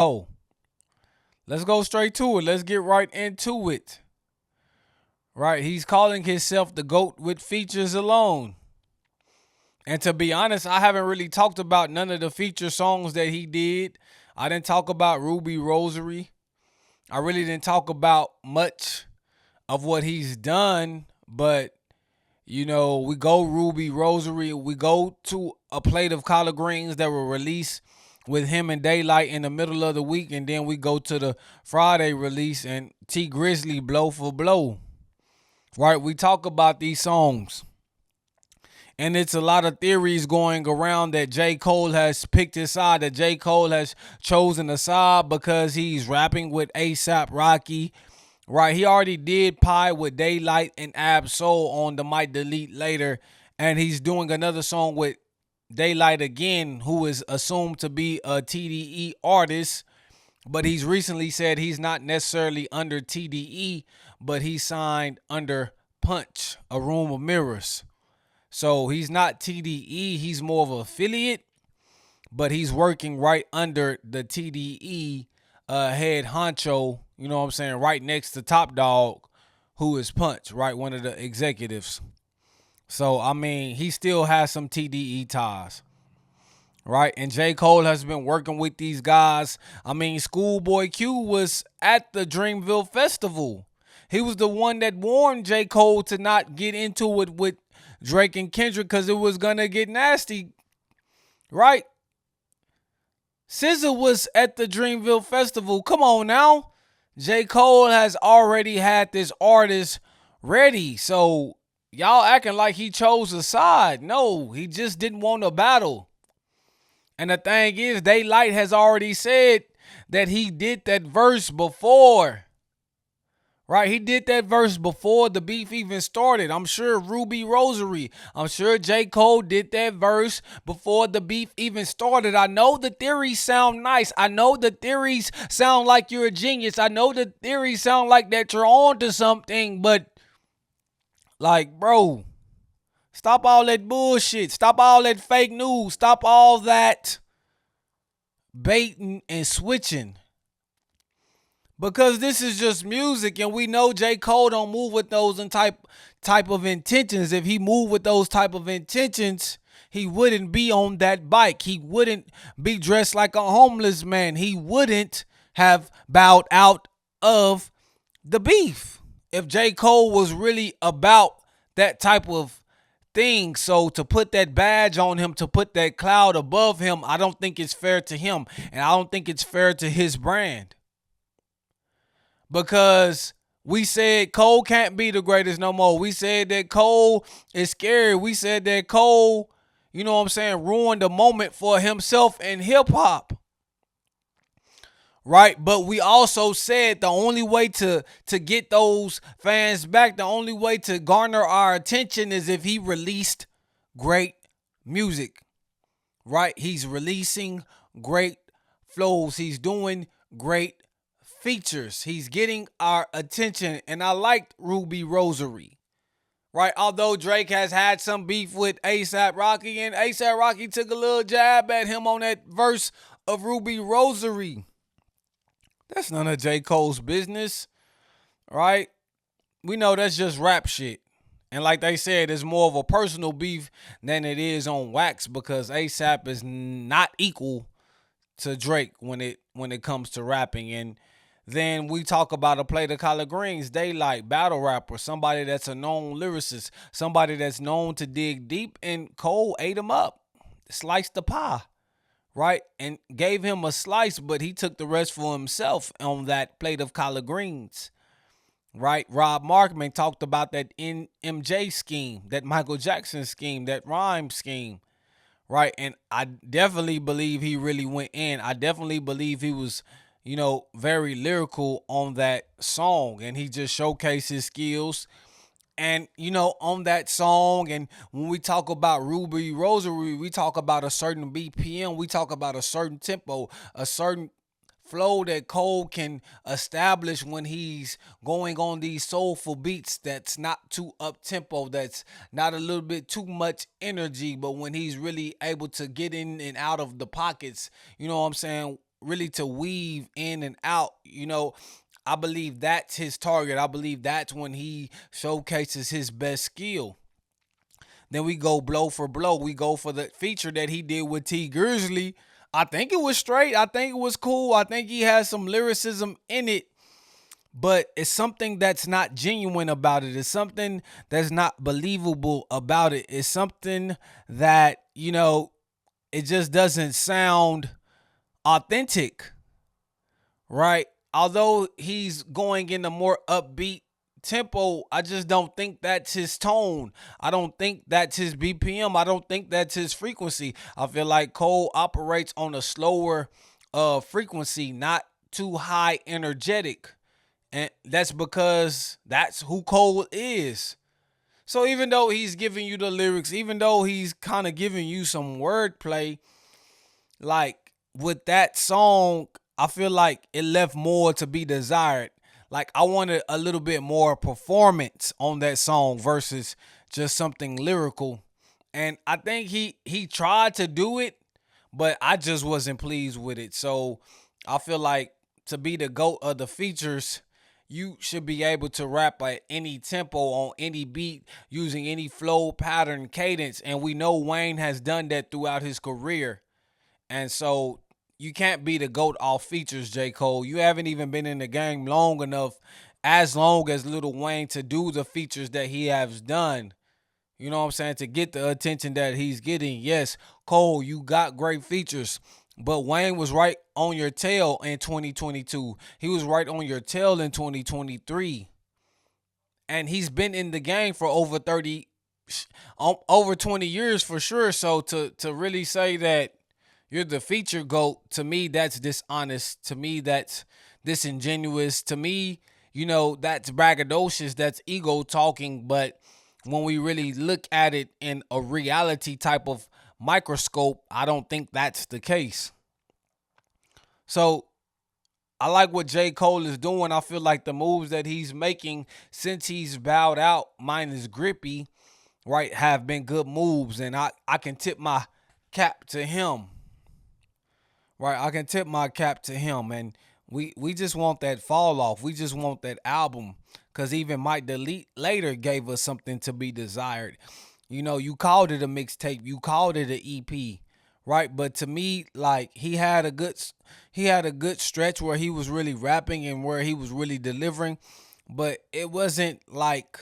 Oh, let's go straight to it. Let's get right into it. Right, he's calling himself the GOAT with features alone. And to be honest, I haven't really talked about none of the feature songs that he did. I didn't talk about Ruby Rosary. I really didn't talk about much of what he's done, but we go Ruby Rosary, we go to a plate of collard greens that were released with him and Daylight in the middle of the week, and then we go to the Friday release and T Grizzly blow for blow. Right? We talk about these songs. And it's a lot of theories going around that J. Cole has picked his side, that J. Cole has chosen a side because he's rapping with ASAP Rocky. Right, he already did Pie with Daylight and Ab Soul on the Might Delete Later, and he's doing another song with Daylight again, who is assumed to be a TDE artist, but he's recently said he's not necessarily under TDE, but he signed under Punch, A Room of Mirrors. So he's not TDE, he's more of an affiliate, but he's working right under the TDE head honcho, you know what I'm saying, right next to Top Dog, who is Punch, right? One of the executives. So, I mean, he still has some TDE ties, right? And J. Cole has been working with these guys. I mean, Schoolboy Q was at the Dreamville Festival. He was the one that warned J. Cole to not get into it with Drake and Kendrick because it was going to get nasty, right? SZA was at the Dreamville Festival. Come on now. J. Cole has already had this artist ready. So y'all acting like he chose a side. No, he just didn't want a battle. And the thing is, Daylight has already said that he did that verse before. Right, he did that verse before the beef even started. I'm sure Ruby Rosary. I'm sure J. Cole did that verse before the beef even started. I know the theories sound nice. I know the theories sound like you're a genius. I know the theories sound like that you're on to something, but like, bro, stop all that bullshit. Stop all that fake news. Stop all that baiting and switching. Because this is just music, and we know J. Cole don't move with those type of intentions. If he moved with those type of intentions, he wouldn't be on that bike. He wouldn't be dressed like a homeless man. He wouldn't have bowed out of the beef if J. Cole was really about that type of thing. So to put that badge on him, to put that cloud above him, I don't think it's fair to him, and I don't think it's fair to his brand. Because we said Cole can't be the greatest no more. We said that Cole is scary. We said that Cole, you know what I'm saying, ruined the moment for himself and hip hop. Right? But we also said the only way to get those fans back, the only way to garner our attention is if he released great music. Right? He's releasing great flows. He's doing great features. He's getting our attention, and I liked Ruby Rosary. Right? Although Drake has had some beef with ASAP Rocky, and ASAP Rocky took a little jab at him on that verse of Ruby Rosary. That's none of J. Cole's business. Right? We know that's just rap shit. And like they said, it's more of a personal beef than it is on wax because ASAP is not equal to Drake when it comes to rapping. And then we talk about a plate of collard greens, Daylight, battle rapper, somebody that's a known lyricist, somebody that's known to dig deep, and Cole ate him up, sliced the pie, right? And gave him a slice, but he took the rest for himself on that plate of collard greens, right? Rob Markman talked about that MJ scheme, that Michael Jackson scheme, that rhyme scheme, right? And I definitely believe he really went in. I definitely believe he was very lyrical on that song, and he just showcased his skills. And on that song, and when we talk about Ruby Rosary, we talk about a certain BPM, we talk about a certain tempo, a certain flow that Cole can establish when he's going on these soulful beats that's not too up tempo, that's not a little bit too much energy, but when he's really able to get in and out of the pockets, you know what I'm saying, really to weave in and out. I believe that's his target. I believe that's when he showcases his best skill. Then we go blow for blow. We go for the feature that he did with T Grizzly. I think it was straight. I think it was cool. I think he has some lyricism in it, but it's something that's not genuine about it. It's something that's not believable about it. It's something that, it just doesn't sound authentic, right? Although he's going in a more upbeat tempo, I just don't think that's his tone. I don't think that's his BPM. I don't think that's his frequency. I feel like Cole operates on a slower frequency, not too high energetic. And that's because that's who Cole is. So even though he's giving you the lyrics, even though he's kind of giving you some wordplay, like with that song, I feel like it left more to be desired. Like I wanted a little bit more performance on that song versus just something lyrical. And I think he tried to do it, but I just wasn't pleased with it. So I feel like to be the GOAT of the features, you should be able to rap at any tempo on any beat using any flow, pattern, cadence. And we know Wayne has done that throughout his career. And so you can't be the GOAT off features, J. Cole. You haven't even been in the game long enough, as long as Lil Wayne, to do the features that he has done. You know what I'm saying? To get the attention that he's getting. Yes, Cole, you got great features. But Wayne was right on your tail in 2022. He was right on your tail in 2023. And he's been in the game for over 30, over 20 years for sure. So to really say that you're the feature GOAT, to me, that's dishonest. To me, that's disingenuous. To me, that's braggadocious. That's ego talking. But when we really look at it in a reality type of microscope, I don't think that's the case. So I like what J. Cole is doing. I feel like the moves that he's making since he's bowed out, minus Grippy, right, have been good moves. And I can tip my cap to him. Right, I can tip my cap to him. And we just want that fall off. We just want that album. Because even Mike Delete later gave us something to be desired. You called it a mixtape. You called it an EP. Right? But to me, like he had a good stretch where he was really rapping and where he was really delivering. But it wasn't like,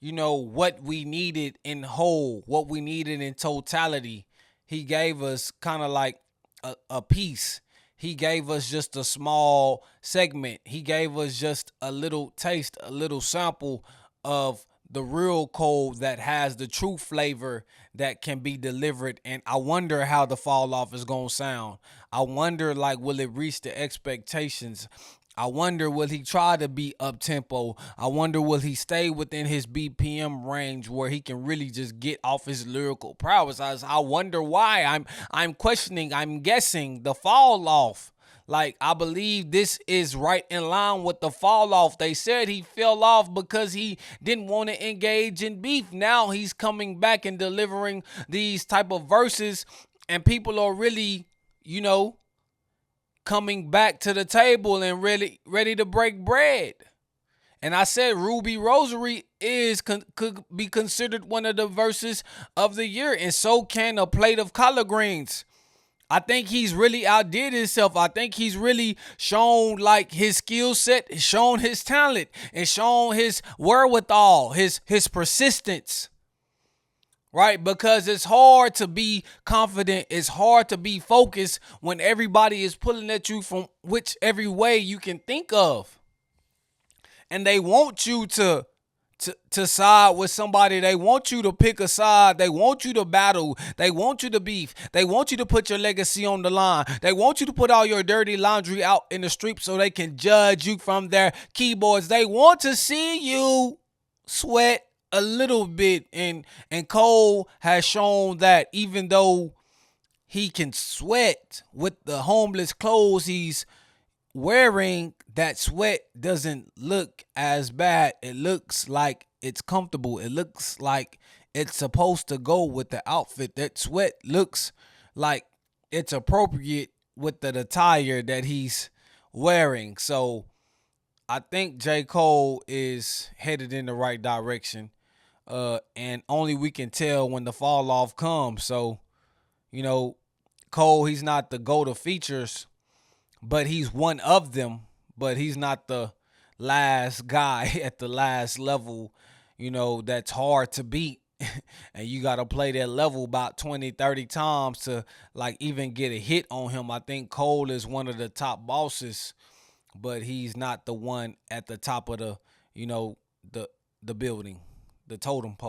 what we needed in whole, what we needed in totality. He gave us kind of like a piece. He gave us just a small segment. He gave us just a little taste, a little sample of the real Cole that has the true flavor that can be delivered. And I wonder how the fall off is going to sound. I wonder, like, will it reach the expectations? I wonder, will he try to be up tempo? I wonder, will he stay within his BPM range where he can really just get off his lyrical prowess? I wonder why. I'm questioning. I'm guessing the fall off. Like, I believe this is right in line with the fall off. They said he fell off because he didn't want to engage in beef. Now he's coming back and delivering these type of verses, and people are really, coming back to the table and really ready to break bread. And I said Ruby Rosary could be considered one of the verses of the year, and so can A Plate of Collard Greens. I think he's really outdid himself. I think he's really shown like his skill set, shown his talent, and shown his wherewithal, his persistence. Right? Because it's hard to be confident. It's hard to be focused when everybody is pulling at you from which every way you can think of. And they want you to side with somebody. They want you to pick a side. They want you to battle. They want you to beef. They want you to put your legacy on the line. They want you to put all your dirty laundry out in the street so they can judge you from their keyboards. They want to see you sweat a little bit. And Cole has shown that even though he can sweat with the homeless clothes he's wearing, that sweat doesn't look as bad. It looks like it's comfortable. It looks like it's supposed to go with the outfit. That sweat looks like it's appropriate with the attire that he's wearing. So I think J. Cole is headed in the right direction. And only we can tell when the fall off comes. So, you know, Cole, he's not the GOAT of features, but he's one of them. But he's not the last guy at the last level, that's hard to beat. And you got to play that level about 20, 30 times to like even get a hit on him. I think Cole is one of the top bosses, but he's not the one at the top of the, the building, the totem pole.